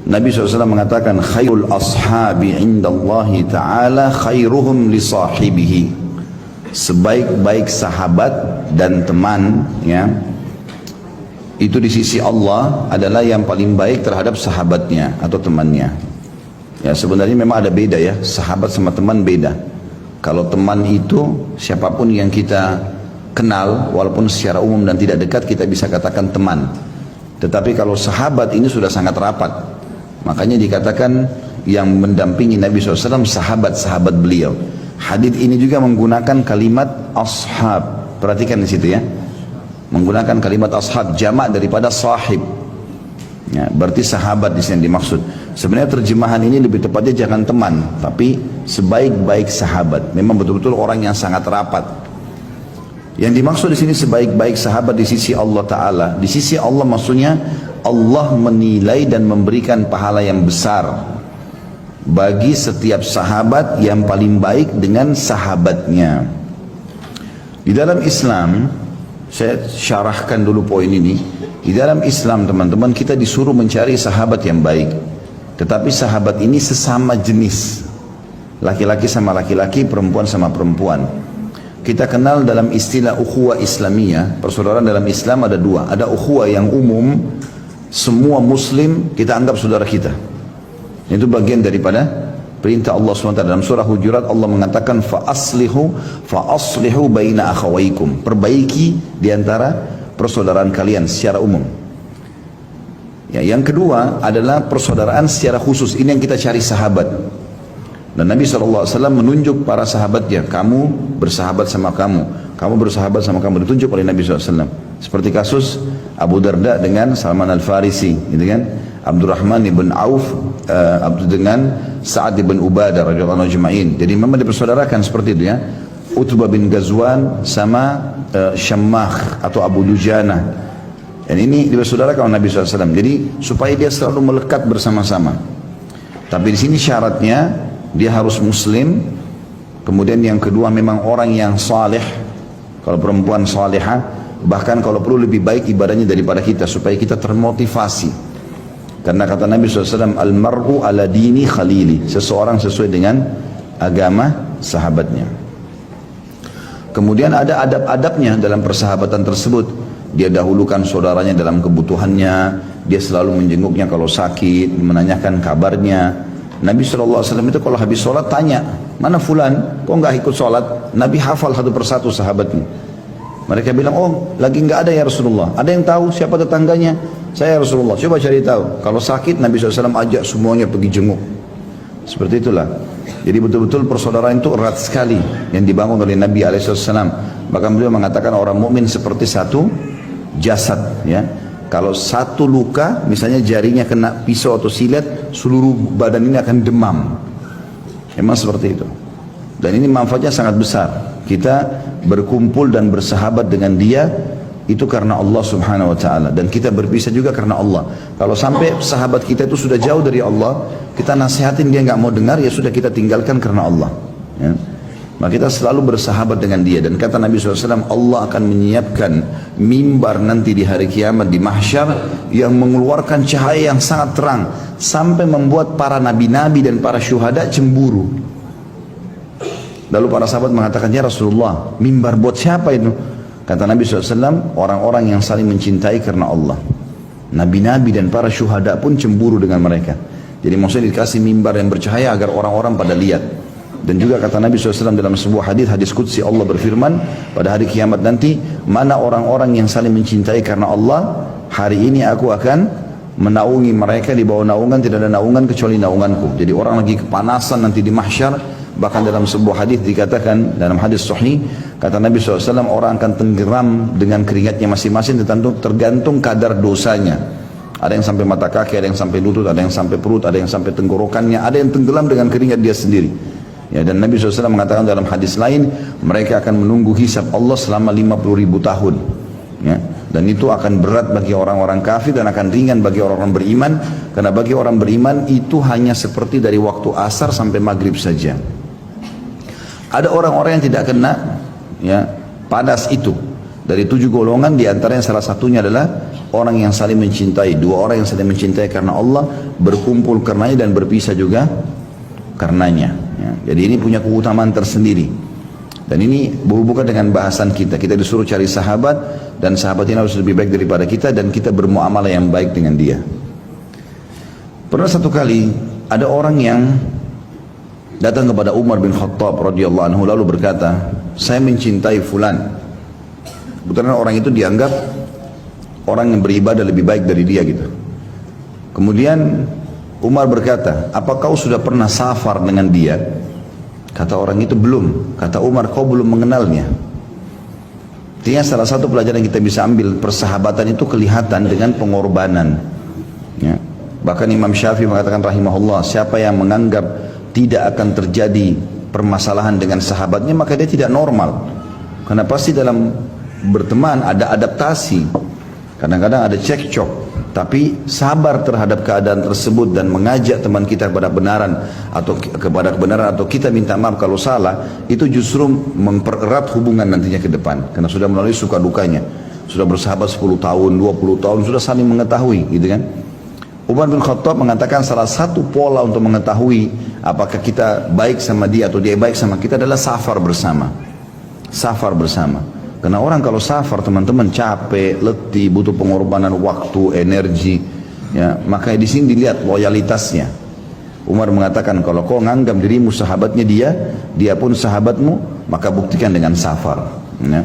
Nabi SAW mengatakan khairul ashabi indallahi ta'ala khairuhum li sahibihi. Sebaik-baik sahabat dan teman, ya, itu di sisi Allah adalah yang paling baik terhadap sahabatnya atau temannya. Ya, sebenarnya memang ada beda ya, sahabat sama teman beda. Kalau teman itu siapapun yang kita kenal, walaupun secara umum dan tidak dekat kita bisa katakan teman. Tetapi kalau sahabat ini sudah sangat rapat. Makanya dikatakan yang mendampingi Nabi SAW sahabat-sahabat beliau. Hadits ini juga menggunakan kalimat ashab. Perhatikan di situ ya. Menggunakan kalimat ashab, jamak daripada sahib. Ya, berarti sahabat di sini dimaksud. Sebenarnya terjemahan ini lebih tepatnya jangan teman, tapi sebaik-baik sahabat. Memang betul-betul orang yang sangat rapat. Yang dimaksud di sini sebaik-baik sahabat di sisi Allah Ta'ala. Di sisi Allah maksudnya Allah menilai dan memberikan pahala yang besar bagi setiap sahabat yang paling baik dengan sahabatnya. Di dalam Islam, saya syarahkan dulu poin ini. Di dalam Islam teman-teman kita disuruh mencari sahabat yang baik. Tetapi sahabat ini sesama jenis. Laki-laki sama laki-laki, perempuan sama perempuan. Kita kenal dalam istilah ukhuwah Islamiyah. Persaudaraan dalam Islam ada dua. Ada ukhuwah yang umum, semua muslim kita anggap saudara kita. Itu bagian daripada perintah Allah SWT. Dalam surah Hujurat Allah mengatakan fa'aslihu baina akhawaikum. Perbaiki diantara persaudaraan kalian secara umum. Ya, yang kedua adalah persaudaraan secara khusus. Ini yang kita cari sahabat. Dan Nabi SAW menunjuk para sahabatnya, kamu bersahabat sama kamu, kamu bersahabat sama kamu, ditunjuk oleh Nabi SAW. Seperti kasus Abu Darda dengan Salman Al-Farisi, gitu kan? Abdurrahman ibn Auf dengan Sa'ad ibn Ubadah radhiyallahu anhu ajma'in. Jadi memang dipersaudarakan seperti itu ya. Utbah bin Ghazwan sama Syammah atau Abu Dujana. Dan ini dipersaudarakan oleh Nabi SAW. Jadi supaya dia selalu melekat bersama-sama. Tapi di sini syaratnya dia harus muslim. Kemudian yang kedua memang orang yang saleh. Kalau perempuan salehah, bahkan kalau perlu lebih baik ibadahnya daripada kita, supaya kita termotivasi. Karena kata Nabi SAW, almar'u ala dini khalili, seseorang sesuai dengan agama sahabatnya. Kemudian ada adab-adabnya dalam persahabatan tersebut. Dia dahulukan saudaranya dalam kebutuhannya, dia selalu menjenguknya kalau sakit, menanyakan kabarnya. Nabi SAW itu kalau habis sholat tanya, mana fulan, kok nggak ikut sholat? Nabi hafal satu persatu sahabatnya. Mereka bilang, oh lagi nggak ada ya Rasulullah. Ada yang tahu siapa tetangganya? Saya Rasulullah, coba cari tahu. Kalau sakit Nabi SAW ajak semuanya pergi jenguk. Seperti itulah. Jadi betul-betul persaudaraan itu erat sekali yang dibangun oleh Nabi SAW. Bahkan beliau mengatakan orang mukmin seperti satu jasad, ya. Kalau satu luka, misalnya jarinya kena pisau atau silet, seluruh badan ini akan demam. Memang seperti itu. Dan ini manfaatnya sangat besar. Kita berkumpul dan bersahabat dengan dia, itu karena Allah Subhanahu Wa Taala. Dan kita berpisah juga karena Allah. Kalau sampai sahabat kita itu sudah jauh dari Allah, kita nasihatin dia nggak mau dengar, ya sudah kita tinggalkan karena Allah. Ya. Maka kita selalu bersahabat dengan dia. Dan kata Nabi SAW, Allah akan menyiapkan mimbar nanti di hari kiamat di mahsyar yang mengeluarkan cahaya yang sangat terang sampai membuat para nabi-nabi dan para syuhada cemburu. Lalu para sahabat mengatakan, ya Rasulullah, mimbar buat siapa itu? Kata Nabi SAW, orang-orang yang saling mencintai karena Allah. Nabi-nabi dan para syuhada pun cemburu dengan mereka. Jadi maksudnya dikasih mimbar yang bercahaya agar orang-orang pada lihat. Dan juga kata Nabi SAW dalam sebuah hadis qudsi, Allah berfirman pada hari kiamat nanti, mana orang-orang yang saling mencintai karena Allah, hari ini aku akan menaungi mereka, di bawah naungan tidak ada naungan kecuali naunganku. Jadi orang lagi kepanasan nanti di mahsyar. Bahkan dalam sebuah hadis dikatakan, dalam hadis sahih, kata Nabi SAW, orang akan tenggelam dengan keringatnya masing-masing, tergantung kadar dosanya. Ada yang sampai mata kaki, ada yang sampai lutut, ada yang sampai perut, ada yang sampai tenggorokannya, ada yang tenggelam dengan keringat dia sendiri. Ya, dan Nabi SAW mengatakan dalam hadis lain, mereka akan menunggu hisab Allah selama 50.000 tahun. Ya, dan itu akan berat bagi orang-orang kafir dan akan ringan bagi orang-orang beriman. Karena bagi orang beriman itu hanya seperti dari waktu asar sampai maghrib saja. Ada orang-orang yang tidak kena, ya, panas itu. Dari 7 golongan diantaranya salah satunya adalah orang yang saling mencintai, dua orang yang saling mencintai karena Allah, berkumpul karenanya dan berpisah juga karenanya. Ya. Jadi ini punya keutamaan tersendiri. Dan ini berhubungan dengan bahasan kita. Kita disuruh cari sahabat, dan sahabat ini harus lebih baik daripada kita, dan kita bermuamalah yang baik dengan dia. Pernah satu kali ada orang yang datang kepada Umar bin Khattab radhiyallahu anhu lalu berkata, saya mencintai fulan. Kebetulan orang itu dianggap orang yang beribadah lebih baik dari dia gitu. Kemudian Umar berkata, apa kau sudah pernah safar dengan dia? Kata orang itu, belum. Kata Umar, kau belum mengenalnya. Artinya salah satu pelajaran yang kita bisa ambil, persahabatan itu kelihatan dengan pengorbanan. Ya. Bahkan Imam Syafi'i mengatakan rahimahullah, siapa yang menganggap tidak akan terjadi permasalahan dengan sahabatnya, maka dia tidak normal. Karena pasti dalam berteman ada adaptasi. Kadang-kadang ada cekcok, tapi sabar terhadap keadaan tersebut dan mengajak teman kita kepada kebenaran atau kita minta maaf kalau salah, itu justru mempererat hubungan nantinya ke depan. Karena sudah melalui suka dukanya, sudah bersahabat 10 tahun, 20 tahun, sudah saling mengetahui, gitu kan? Umar bin Khattab mengatakan salah satu pola untuk mengetahui apakah kita baik sama dia atau dia baik sama kita adalah safar bersama. Safar bersama. Karena orang kalau safar, teman-teman, capek, letih, butuh pengorbanan waktu, energi, ya, maka di sini dilihat loyalitasnya. Umar mengatakan kalau kau menganggap dirimu sahabatnya dia, dia pun sahabatmu, maka buktikan dengan safar. Ya.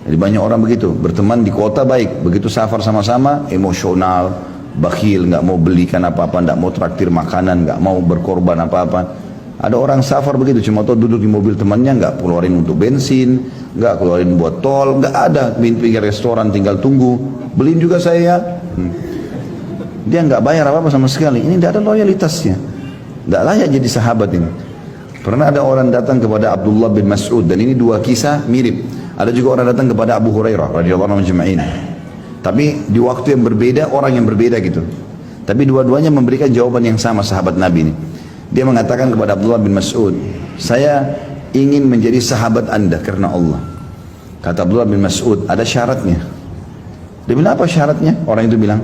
Jadi banyak orang begitu, berteman di kota baik, begitu safar sama-sama emosional, bakhil, nggak mau belikan apa-apa, nggak mau traktir makanan, nggak mau berkorban apa-apa. Ada orang safar begitu, cuma tahu duduk di mobil temannya, nggak keluarin untuk bensin, nggak keluarin buat tol, nggak ada, pinggir restoran tinggal tunggu, beliin juga saya. Dia nggak bayar apa-apa sama sekali. Ini tidak ada loyalitasnya, nggak layak jadi sahabat ini. Pernah ada orang datang kepada Abdullah bin Mas'ud, dan ini dua kisah mirip. Ada juga orang datang kepada Abu Hurairah radhiyallahu anhu ajma'in. Tapi di waktu yang berbeda, orang yang berbeda gitu. Tapi dua-duanya memberikan jawaban yang sama, sahabat Nabi ini. Dia mengatakan kepada Abdullah bin Mas'ud, saya ingin menjadi sahabat anda karena Allah. Kata Abdullah bin Mas'ud, ada syaratnya. Dia bilang, apa syaratnya? Orang itu bilang,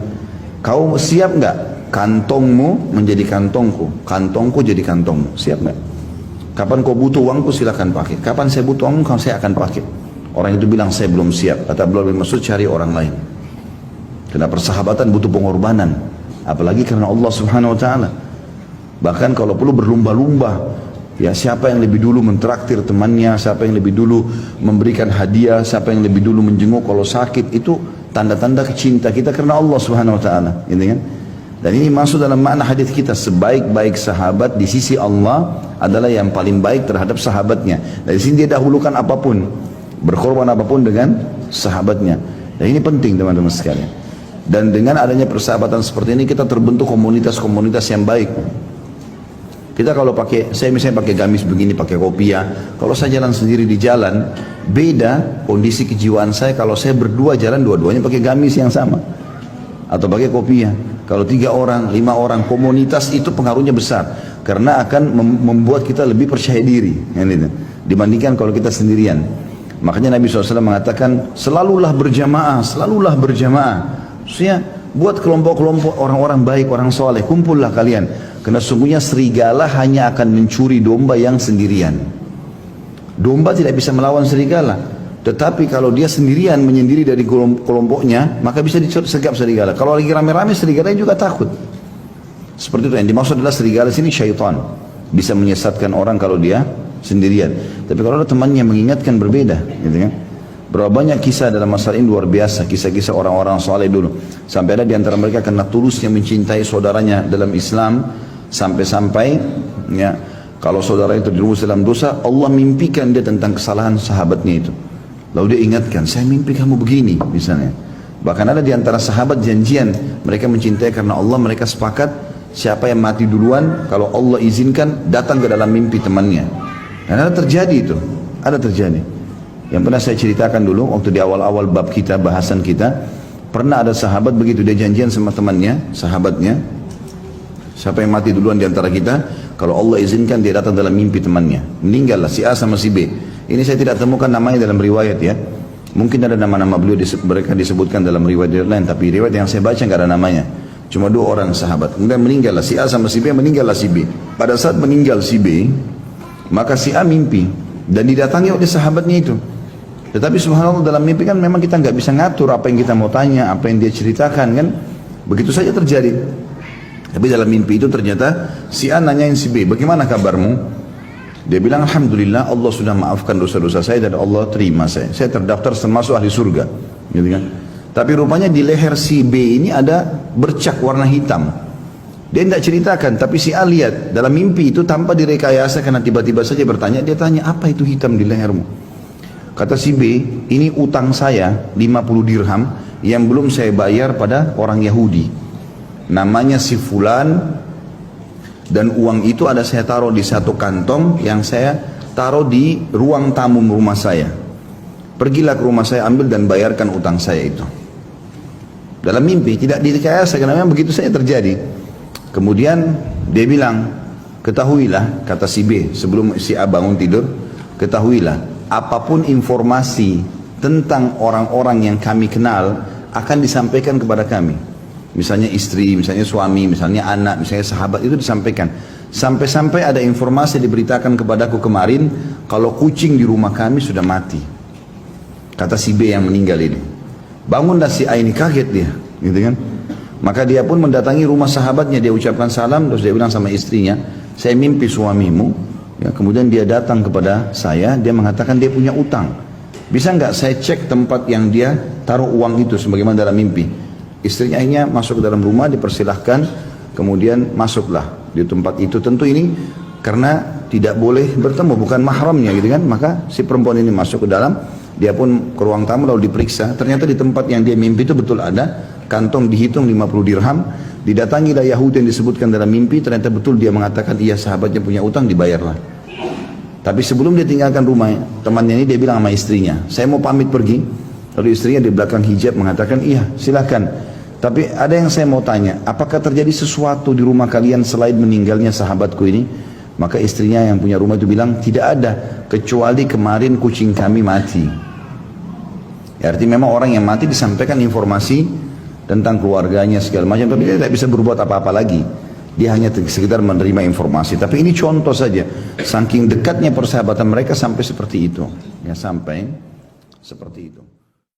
kau siap nggak kantongmu menjadi kantongku, kantongku jadi kantongmu, siap nggak? Kapan kau butuh uangku silakan pakai, kapan saya butuh uangmu saya akan pakai. Orang itu bilang, saya belum siap. Kata Abdullah bin Mas'ud, cari orang lain. Karena persahabatan butuh pengorbanan, apalagi karena Allah Subhanahu Wa Taala. Bahkan kalau perlu berlumba-lumba, ya, siapa yang lebih dulu mentraktir temannya, siapa yang lebih dulu memberikan hadiah, siapa yang lebih dulu menjenguk kalau sakit, itu tanda-tanda cinta kita karena Allah Subhanahu Wa Taala, gitu kan? Dan ini masuk dalam makna hadis kita, sebaik-baik sahabat di sisi Allah adalah yang paling baik terhadap sahabatnya. Dari sini dia dahulukan apapun, berkorban apapun dengan sahabatnya. Dan ini penting teman-teman sekalian. Dan dengan adanya persahabatan seperti ini, kita terbentuk komunitas-komunitas yang baik. Kita kalau pakai, saya misalnya pakai gamis begini, pakai kopiah, kalau saya jalan sendiri di jalan, beda kondisi kejiwaan saya kalau saya berdua jalan, dua-duanya pakai gamis yang sama atau pakai kopiah. Kalau 3 orang, 5 orang, komunitas itu pengaruhnya besar karena akan membuat kita lebih percaya diri, dibandingkan kalau kita sendirian. Makanya Nabi SAW mengatakan, selalulah berjamaah, selalulah berjamaah. Maksudnya buat kelompok-kelompok orang-orang baik, orang soleh, kumpullah kalian. Karena sungguhnya serigala hanya akan mencuri domba yang sendirian. Domba tidak bisa melawan serigala. Tetapi kalau dia sendirian menyendiri dari kelompoknya, maka bisa disergap serigala. Kalau lagi rame-rame, serigala juga takut. Seperti itu, yang dimaksud adalah serigala sini syaitan. Bisa menyesatkan orang kalau dia sendirian. Tapi kalau ada temannya mengingatkan, berbeda, gitu kan? Berapa banyak kisah dalam masalah ini luar biasa, kisah-kisah orang-orang saleh dulu. Sampai ada di antara mereka karena tulusnya mencintai saudaranya dalam Islam, sampai-sampai ya, kalau saudara itu dirumus dalam dosa, Allah mimpikan dia tentang kesalahan sahabatnya itu. Lalu dia ingatkan, saya mimpi kamu begini misalnya. Bahkan ada di antara sahabat janjian, mereka mencintai karena Allah, mereka sepakat siapa yang mati duluan, kalau Allah izinkan datang ke dalam mimpi temannya. Dan ada terjadi itu, ada terjadi. Yang pernah saya ceritakan dulu waktu di awal-awal bab kita, bahasan kita, pernah ada sahabat begitu, dia janjian sama temannya, sahabatnya, siapa yang mati duluan di antara kita, kalau Allah izinkan dia datang dalam mimpi temannya. Meninggallah si A sama si B. Ini saya tidak temukan namanya dalam riwayat ya. Mungkin ada nama-nama beliau mereka disebutkan dalam riwayat lain, tapi riwayat yang saya baca nggak ada namanya. Cuma 2 orang sahabat. Kemudian meninggallah si A sama si B, meninggallah si B. Pada saat meninggal si B, maka si A mimpi dan didatangi oleh sahabatnya itu. Tetapi subhanallah dalam mimpi kan memang kita nggak bisa ngatur apa yang kita mau tanya, apa yang dia ceritakan kan. Begitu saja terjadi. Tapi dalam mimpi itu ternyata si A nanyain si B, bagaimana kabarmu? Dia bilang, alhamdulillah Allah sudah maafkan dosa-dosa saya dan Allah terima saya. Saya terdaftar termasuk ahli surga. Gitu kan? Tapi rupanya di leher si B ini ada bercak warna hitam. Dia tidak ceritakan, tapi si A lihat dalam mimpi itu tanpa direkayasa karena tiba-tiba saja bertanya, dia tanya, apa itu hitam di lehermu? Kata si B, ini utang saya 50 dirham yang belum saya bayar pada orang Yahudi. Namanya si Fulan. Dan uang itu ada saya taruh di satu kantong yang saya taruh di ruang tamu rumah saya. Pergilah ke rumah saya, ambil dan bayarkan utang saya itu. Dalam mimpi, tidak direkayasa karena memang begitu saja terjadi. Kemudian dia bilang, ketahuilah, kata si B sebelum si A bangun tidur, ketahuilah, apapun informasi tentang orang-orang yang kami kenal akan disampaikan kepada kami. Misalnya istri, misalnya suami, misalnya anak, misalnya sahabat, itu disampaikan. Sampai-sampai ada informasi diberitakan kepadaku kemarin, kalau kucing di rumah kami sudah mati. Kata si B yang meninggal ini. Bangunlah si A ini, kaget dia, gitu kan? Maka dia pun mendatangi rumah sahabatnya, dia ucapkan salam, terus dia bilang sama istrinya, saya mimpi suamimu. Ya, kemudian dia datang kepada saya, dia mengatakan dia punya utang. Bisa nggak saya cek tempat yang dia taruh uang itu, sebagaimana dalam mimpi? Istrinya akhirnya masuk ke dalam rumah, dipersilahkan, kemudian masuklah di tempat itu. Tentu ini karena tidak boleh bertemu, bukan mahramnya gitu kan. Maka si perempuan ini masuk ke dalam, dia pun ke ruang tamu lalu diperiksa. Ternyata di tempat yang dia mimpi itu betul ada kantong, dihitung 50 dirham. Didatangilah Yahudi yang disebutkan dalam mimpi, ternyata betul dia mengatakan iya sahabatnya punya utang, dibayarlah. Tapi sebelum dia tinggalkan rumah temannya ini, dia bilang sama istrinya, saya mau pamit pergi. Lalu istrinya di belakang hijab mengatakan, iya silakan. Tapi ada yang saya mau tanya, apakah terjadi sesuatu di rumah kalian selain meninggalnya sahabatku ini? Maka istrinya yang punya rumah itu bilang, tidak ada, kecuali kemarin kucing kami mati. Ya, artinya memang orang yang mati disampaikan informasi tentang keluarganya segala macam, tapi dia tidak bisa berbuat apa-apa lagi. Dia hanya sekedar menerima informasi. Tapi ini contoh saja, saking dekatnya persahabatan mereka sampai seperti itu. Ya, sampai seperti itu.